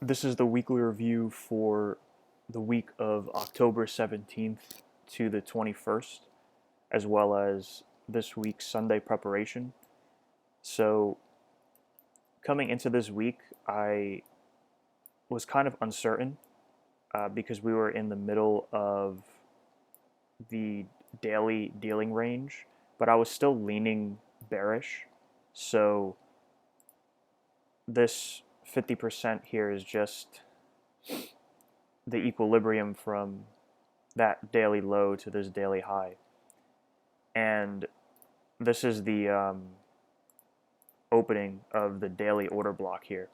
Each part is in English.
This is the weekly review for the week of October 17th to the 21st, as well as this week's Sunday preparation. So, coming into this week, I was kind of uncertain because we were in the middle of the daily dealing range, but I was still leaning bearish. So, this 50% here is just the equilibrium from that daily low to this daily high. And this is the opening of the daily order block here.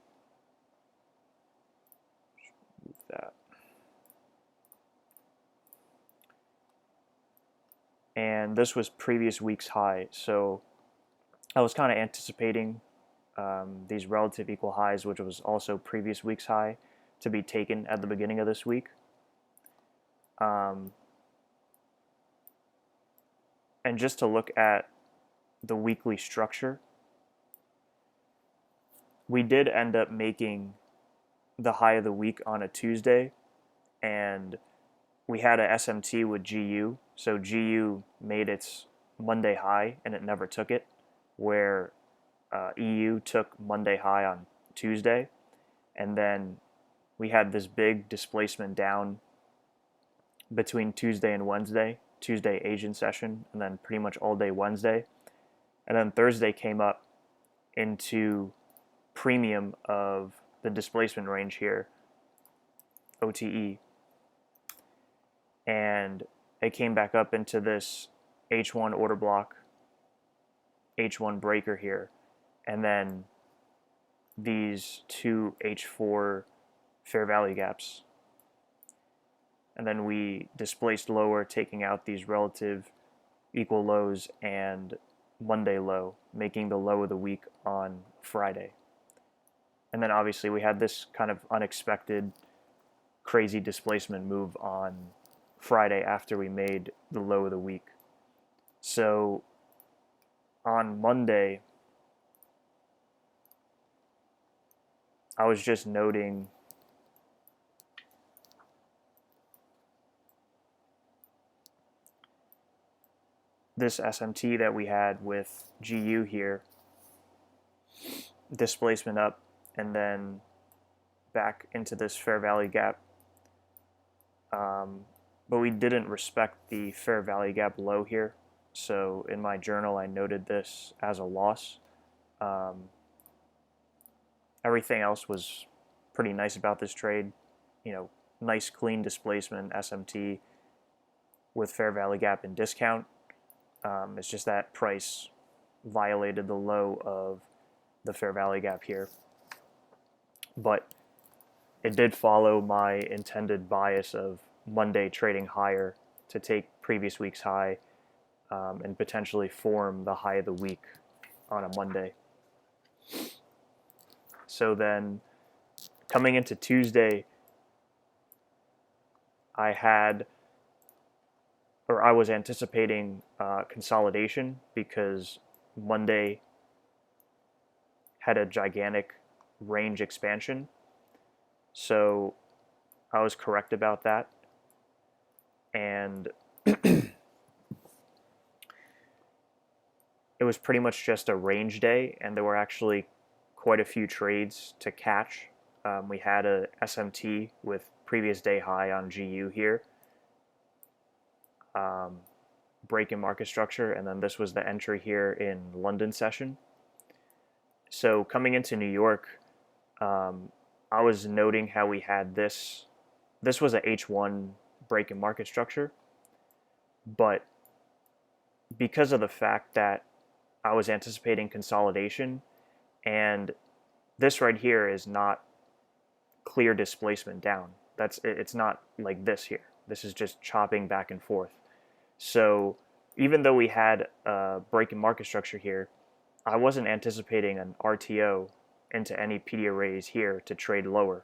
Move that. And this was previous week's high. So I was kind of anticipating these relative equal highs, which was also previous week's high, to be taken at the beginning of this week. And just to look at the weekly structure, we did end up making the high of the week on a Tuesday, and we had a SMT with GU. So GU made its Monday high and it never took it, where EU took Monday high on Tuesday, and then we had this big displacement down between Tuesday and Wednesday, Tuesday Asian session, and then pretty much all day Wednesday. And then Thursday came up into premium of the displacement range here, OTE. And it came back up into this H1 order block, H1 breaker here, and then these two H4 fair value gaps. And then we displaced lower, taking out these relative equal lows and Monday low, making the low of the week on Friday. And then obviously we had this kind of unexpected, crazy displacement move on Friday after we made the low of the week. So on Monday, I was just noting this SMT that we had with GU here, displacement up, and then back into this fair value gap. But we didn't respect the fair value gap low here. So in my journal, I noted this as a loss. Everything else was pretty nice about this trade. You know, nice clean displacement, SMT with fair value gap and discount. It's just that price violated the low of the fair value gap here. But it did follow my intended bias of Monday trading higher to take previous week's high and potentially form the high of the week on a Monday. So then coming into Tuesday, I was anticipating consolidation because Monday had a gigantic range expansion. So I was correct about that. And it was pretty much just a range day, and there were actually quite a few trades to catch. We had a SMT with previous day high on GU here, break in market structure, and then this was the entry here in London session. So coming into New York, I was noting how we had this was a H1 break in market structure, but because of the fact that I was anticipating consolidation, and this right here is not clear displacement down. It's not like this here. This is just chopping back and forth. So even though we had a break in market structure here, I wasn't anticipating an RTO into any PD arrays here to trade lower.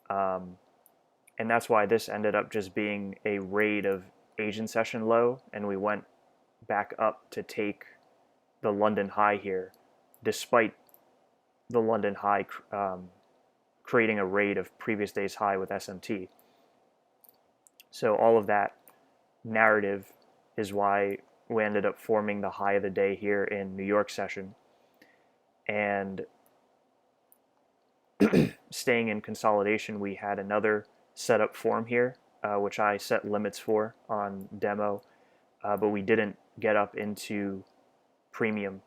And that's why this ended up just being a raid of Asian session low, and we went back up to take the London high here, despite the London high creating a raid of previous day's high with SMT. So all of that narrative is why we ended up forming the high of the day here in New York session. And staying in consolidation, we had another setup form here, which I set limits for on demo, but we didn't get up into premium.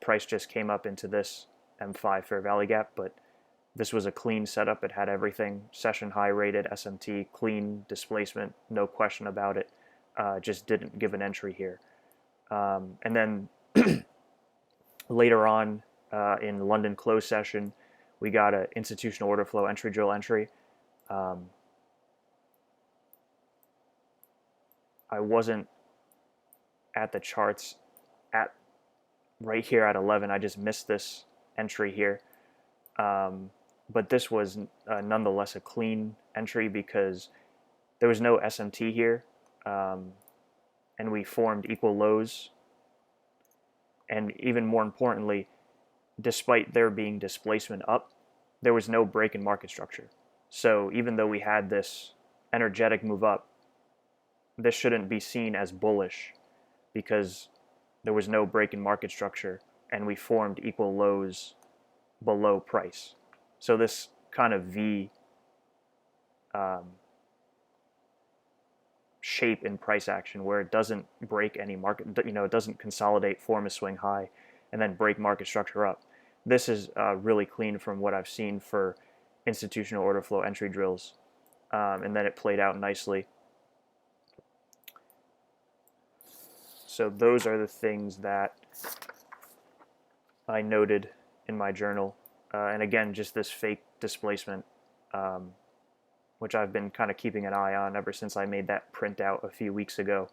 Price just came up into this M5 fair value gap, but this was a clean setup. It had everything, session high rated, SMT, clean displacement, no question about it. Just didn't give an entry here. And then later on in London close session, we got an institutional order flow entry drill entry. I wasn't at the charts at right here at 11. I just missed this entry here. But this was nonetheless a clean entry because there was no SMT here. And we formed equal lows. And even more importantly, despite there being displacement up, there was no break in market structure. So even though we had this energetic move up, this shouldn't be seen as bullish because there was no break in market structure and we formed equal lows below price. So this kind of V shape in price action where it doesn't break any market, it doesn't consolidate, form a swing high, and then break market structure up. This is really clean from what I've seen for institutional order flow entry drills, and then it played out nicely. So those are the things that I noted in my journal. And again, just this fake displacement, which I've been kind of keeping an eye on ever since I made that printout a few weeks ago.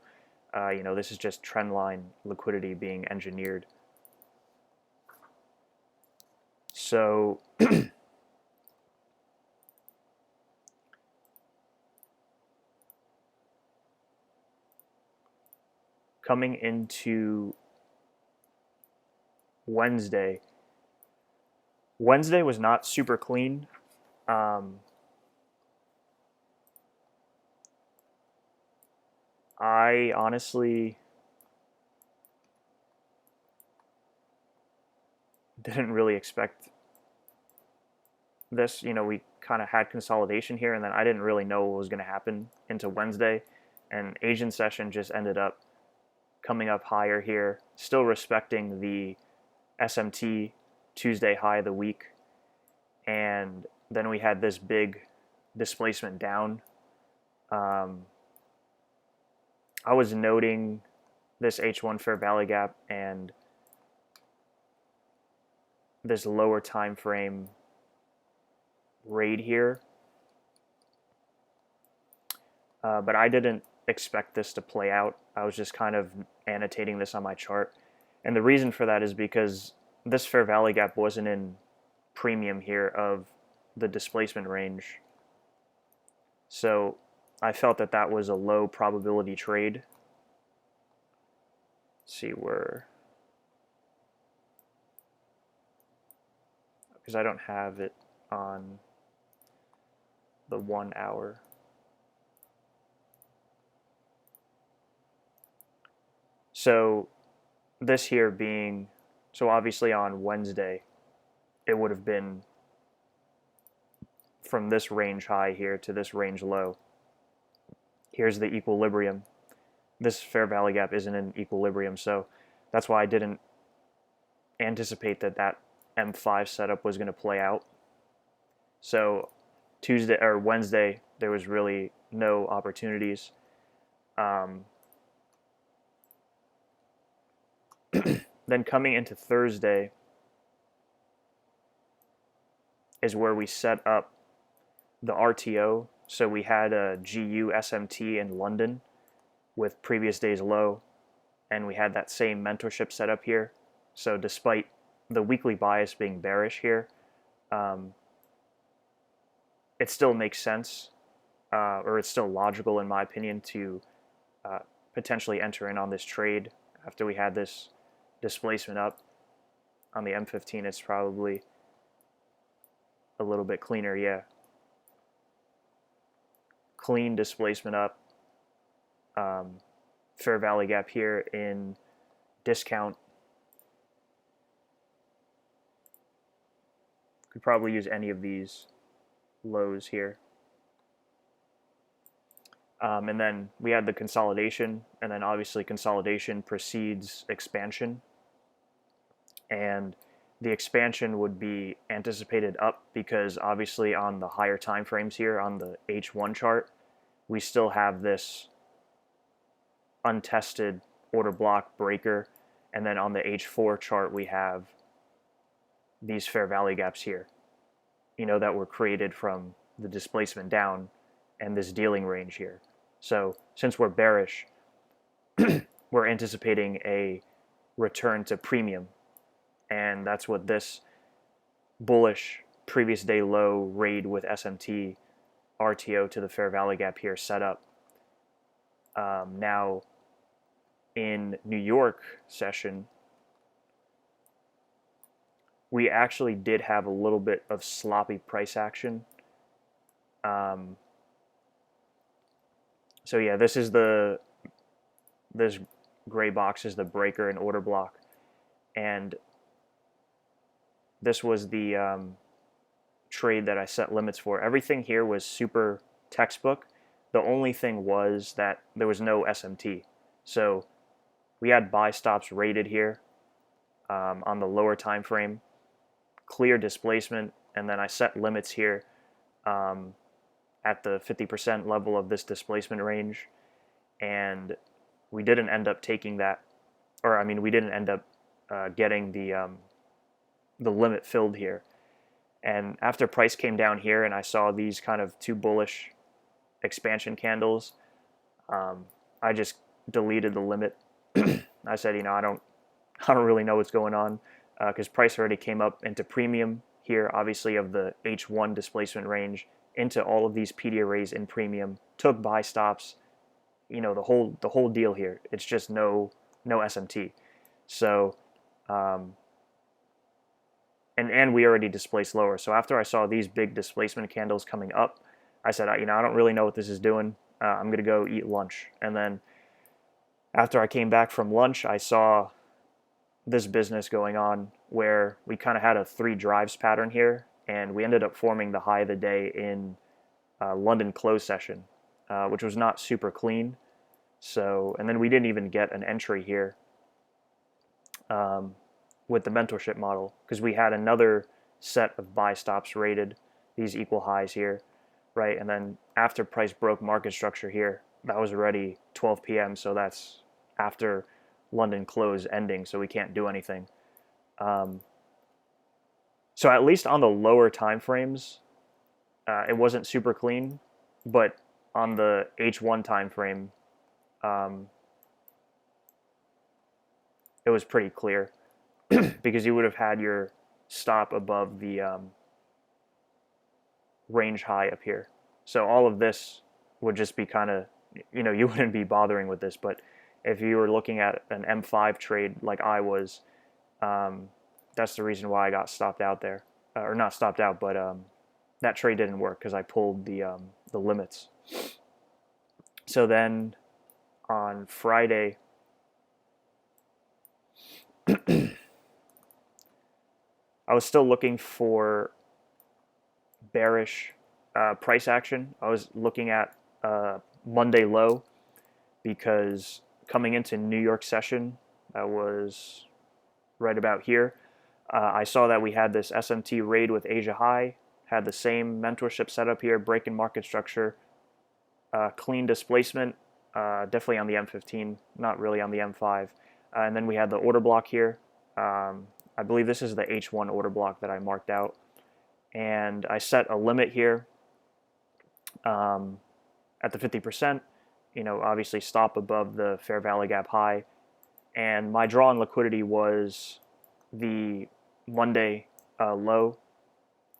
This is just trendline liquidity being engineered. So coming into Wednesday was not super clean. I honestly didn't really expect this. We kind of had consolidation here, and then I didn't really know what was going to happen into Wednesday. And Asian session just ended up coming up higher here, still respecting the SMT Tuesday high of the week. And then we had this big displacement down. I was noting this H1 fair value gap and this lower time frame raid here, but I didn't expect this to play out. I was just kind of annotating this on my chart, and the reason for that is because this fair value gap wasn't in premium here of the displacement range, so I felt that that was a low probability trade. Let's see where, because I don't have it on the 1 hour. So this here being, so obviously on Wednesday, it would have been from this range high here to this range low. Here's the equilibrium. This fair value gap isn't in equilibrium, so that's why I didn't anticipate that that M5 setup was going to play out. So Tuesday or Wednesday, there was really no opportunities. Then coming into Thursday is where we set up the RTO. So we had a GU SMT in London with previous day's low, and we had that same mentorship setup here. So despite the weekly bias being bearish here, it still makes sense, or it's still logical in my opinion to potentially enter in on this trade after we had this displacement up on the M15. It's probably a little bit cleaner, yeah. Clean displacement up. Fair value gap here in discount. Could probably use any of these lows here. And then we had the consolidation, and then obviously consolidation precedes expansion. And the expansion would be anticipated up because obviously on the higher time frames here on the H1 chart, we still have this untested order block breaker, and then on the H4 chart we have these fair value gaps here, that were created from the displacement down and this dealing range here. So since we're bearish, we're anticipating a return to premium, and that's what this bullish previous day low raid with SMT RTO to the fair value gap here set up. Now in New York session, we actually did have a little bit of sloppy price action. So yeah, this gray box is the breaker and order block, and this was the trade that I set limits for. Everything here was super textbook. The only thing was that there was no SMT. So we had buy stops rated here on the lower time frame, clear displacement, and then I set limits here at the 50% level of this displacement range, and we didn't end up taking that, or I mean, we didn't end up getting the limit filled here. And after price came down here and I saw these kind of two bullish expansion candles, I just deleted the limit. I said, I don't really know what's going on, because price already came up into premium here, obviously of the H1 displacement range, into all of these PD arrays in premium, took buy stops, the whole deal here. It's just no SMT. So and we already displaced lower. So after I saw these big displacement candles coming up, I said, I don't really know what this is doing. I'm going to go eat lunch. And then after I came back from lunch, I saw this business going on where we kind of had a 3 drives pattern here, and we ended up forming the high of the day in London close session, which was not super clean. So, and then we didn't even get an entry here with the mentorship model, because we had another set of buy stops rated, these equal highs here, right? And then after price broke market structure here, that was already 12 p.m. So that's after London close ending, so we can't do anything. So at least on the lower time frames, it wasn't super clean, but on the H1 time frame, it was pretty clear because you would have had your stop above the range high up here. So all of this would just be kind of, you wouldn't be bothering with this, but if you were looking at an M5 trade like I was, that's the reason why I got stopped out there, or not stopped out, but that trade didn't work because I pulled the limits. So then on Friday, I was still looking for bearish price action. I was looking at Monday low, because coming into New York session, that was right about here, I saw that we had this SMT raid with Asia high, had the same mentorship setup here, breaking market structure, clean displacement, definitely on the M15, not really on the M5. And then we had the order block here. I believe this is the H1 order block that I marked out. And I set a limit here at the 50%, obviously stop above the fair value gap high. And my draw on liquidity was the Monday low,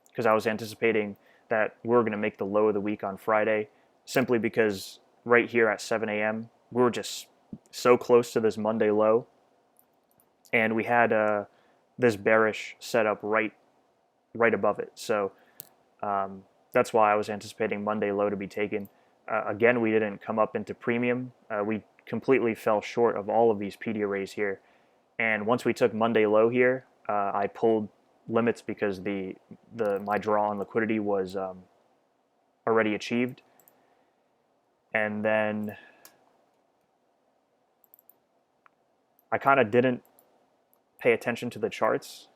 because I was anticipating that we were going to make the low of the week on Friday, simply because right here at 7 a.m., we were just so close to this Monday low. And we had this bearish setup right above it. So That's why I was anticipating Monday low to be taken. Again, we didn't come up into premium. We completely fell short of all of these PD arrays here. And once we took Monday low here, I pulled limits because my draw on liquidity was already achieved. And then I kind of didn't pay attention to the charts.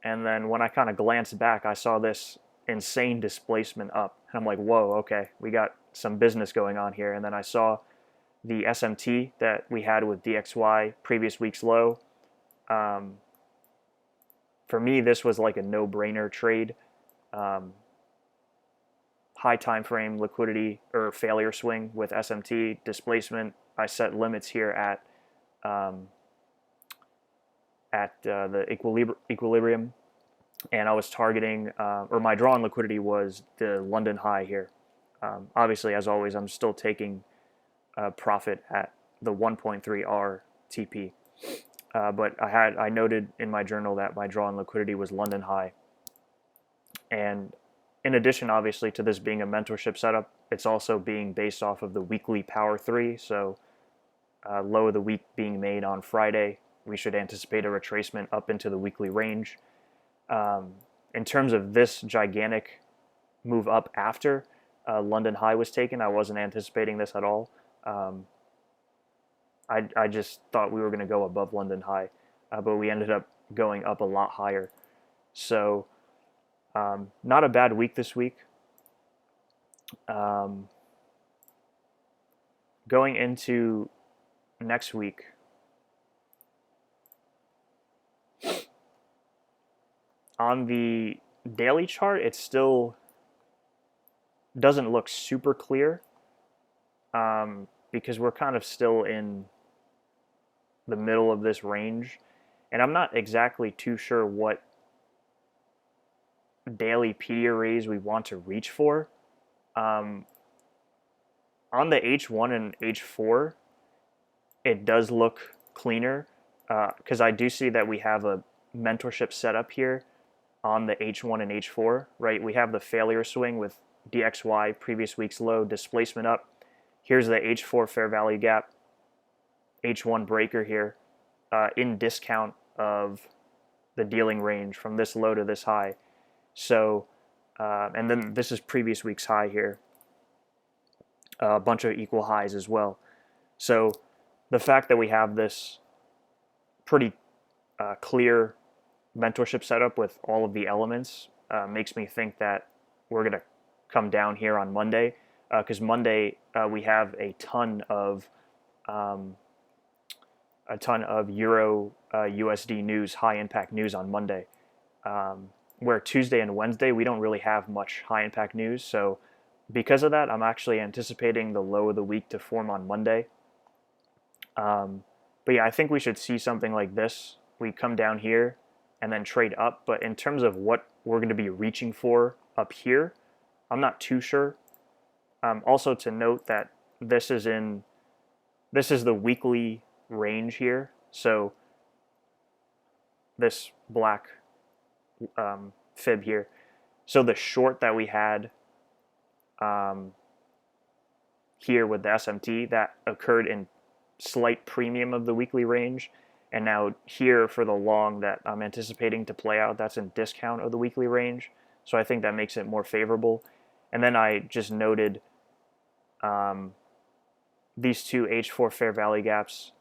And then when I kind of glanced back, I saw this insane displacement up. And I'm like, whoa, okay, we got some business going on here. And then I saw the SMT that we had with DXY previous week's low. For me, this was like a no-brainer trade. High time frame liquidity or failure swing with SMT displacement. I set limits here at the equilibrium, and I was targeting, or my draw on liquidity was the London high here. Obviously, as always, I'm still taking profit at the 1.3 R TP. But I noted in my journal that my draw on liquidity was London high. And in addition, obviously, to this being a mentorship setup, it's also being based off of the weekly Power 3. So low of the week being made on Friday, we should anticipate a retracement up into the weekly range. In terms of this gigantic move up after London high was taken, I wasn't anticipating this at all. I just thought we were going to go above London high, but we ended up going up a lot higher. So not a bad week this week. Going into next week, on the daily chart, it still doesn't look super clear because we're kind of still in the middle of this range, and I'm not exactly too sure what daily PD arrays we want to reach for. On the H1 and H4, it does look cleaner because I do see that we have a mentorship setup here on the H1 and H4, right? We have the failure swing with DXY, previous week's low, displacement up. Here's the H4 fair value gap, H1 breaker here, in discount of the dealing range from this low to this high. So, and then this is previous week's high here, a bunch of equal highs as well. So the fact that we have this pretty clear mentorship setup with all of the elements makes me think that we're going to come down here on Monday, because Monday we have a ton of Euro USD news, high impact news on Monday, where Tuesday and Wednesday we don't really have much high impact news. So because of that, I'm actually anticipating the low of the week to form on Monday. But yeah, I think we should see something like this. We come down here and then trade up. But in terms of what we're going to be reaching for up here, I'm not too sure. Also to note that this is the weekly range here. So this black fib here. So the short that we had here with the SMT, that occurred in slight premium of the weekly range, and now here for the long that I'm anticipating to play out, that's in discount of the weekly range. So I think that makes it more favorable. And then I just noted these two H4 fair value gaps,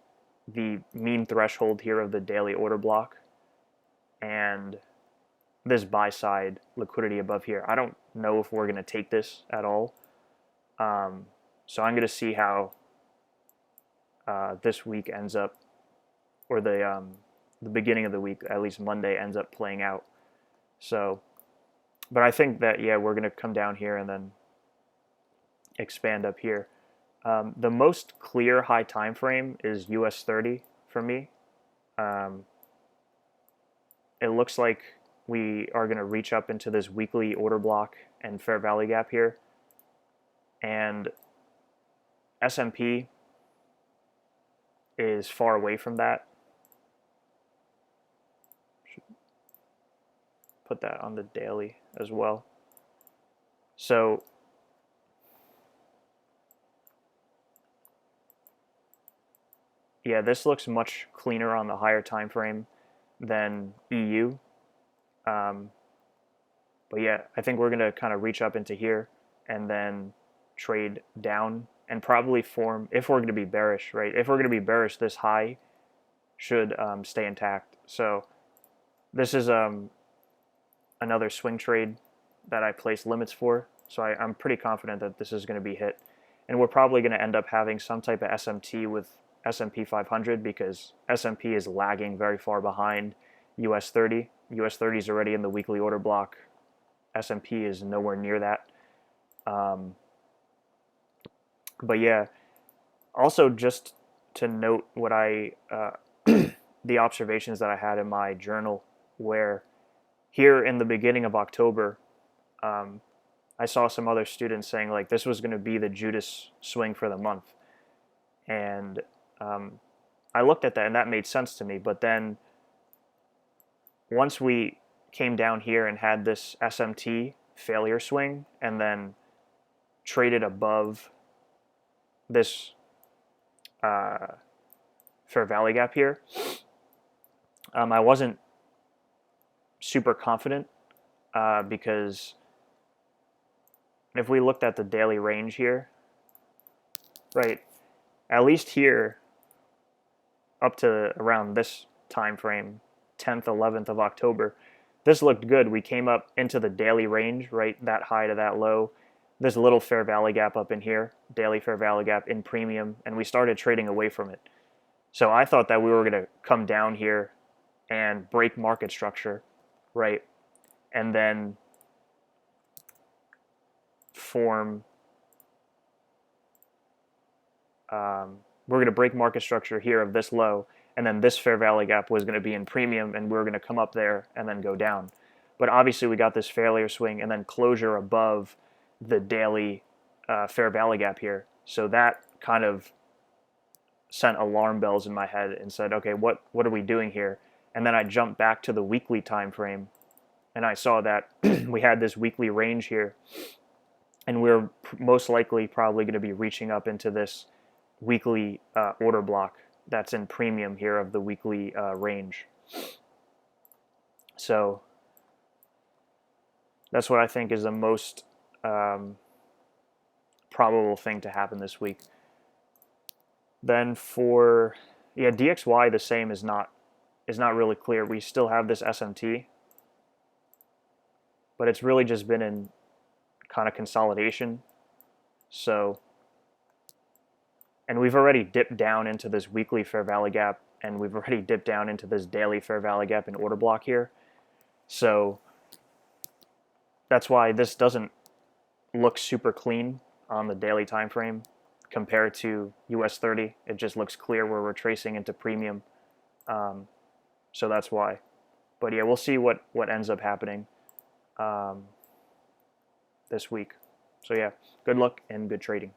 the mean threshold here of the daily order block, and this buy side liquidity above here. I don't know if we're going to take this at all. So I'm going to see how this week ends up, or the beginning of the week, at least Monday, ends up playing out. So, but I think that, yeah, we're going to come down here and then expand up here. The most clear high time frame is US 30 for me. It looks like we are going to reach up into this weekly order block and fair value gap here. And S&P is far away from that. Should put that on the daily as well. So yeah, this looks much cleaner on the higher time frame than EU. Um, but yeah, I think we're gonna kind of reach up into here and then trade down and probably form, if we're gonna be bearish, right? If we're gonna be bearish, this high should stay intact. So this is another swing trade that I place limits for. So I'm pretty confident that this is going to be hit. And we're probably going to end up having some type of SMT with S&P 500 because S&P is lagging very far behind US 30. US 30 is already in the weekly order block. S&P is nowhere near that. But yeah, also just to note what the observations that I had in my journal, where here in the beginning of October, um, I saw some other students saying like this was going to be the Judas swing for the month, and I looked at that and that made sense to me. But then once we came down here and had this SMT failure swing, and then traded above this fair value gap here, I wasn't super confident because if we looked at the daily range here, right, at least here up to around this time frame, 10th, 11th of October, this looked good. We came up into the daily range, right, that high to that low. This little fair value gap up in here, daily fair value gap in premium, and we started trading away from it. So I thought that we were going to come down here and break market structure, right, and then form we're going to break market structure here of this low, and then this fair value gap was going to be in premium, and we're going to come up there and then go down. But obviously we got this failure swing and then closure above the daily fair value gap here. So that kind of sent alarm bells in my head and said, okay, what are we doing here? And then I jumped back to the weekly time frame, and I saw that we had this weekly range here, and we're most likely probably going to be reaching up into this weekly order block that's in premium here of the weekly range. So that's what I think is the most probable thing to happen this week. Then for DXY, the same is not really clear. We still have this SMT, but it's really just been in kind of consolidation. So, and we've already dipped down into this weekly fair value gap, and we've already dipped down into this daily fair value gap in order block here. So that's why this doesn't look super clean on the daily time frame compared to US 30. It just looks clear where we're tracing into premium. So that's why. But yeah, we'll see what ends up happening this week. So yeah, good luck and good trading.